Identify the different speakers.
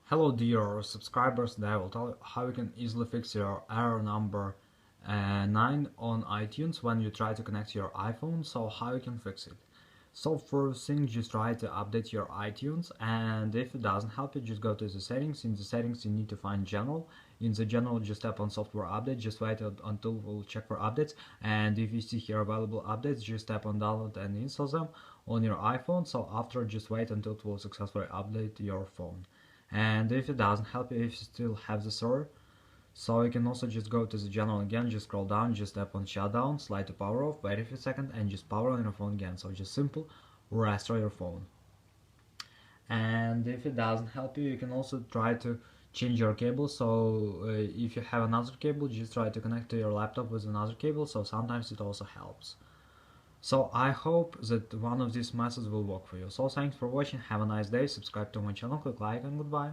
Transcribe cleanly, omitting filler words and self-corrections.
Speaker 1: Hello dear subscribers, today I will tell you how you can easily fix your error number 9 on iTunes when you try to connect your iPhone. So how you can fix it. So first thing, just try to update your iTunes, and if it doesn't help you, just go to the settings. In the settings you need to find general. In the general, just tap on software update, just wait until we'll check for updates, and if you see here available updates, just tap on download and install them on your iPhone. So after, just wait until it will successfully update your phone. And if it doesn't help you, if you still have the error, so you can also just go to the general again, just scroll down, just tap on shutdown, slide to power off, wait a few seconds, and just power on your phone again. So just simple restore your phone. And if it doesn't help you, you can also try to change your cable. So if you have another cable, just try to connect to your laptop with another cable, so sometimes it also helps. So I hope that one of these methods will work for you. So thanks for watching, have a nice day, subscribe to my channel, click like, and goodbye.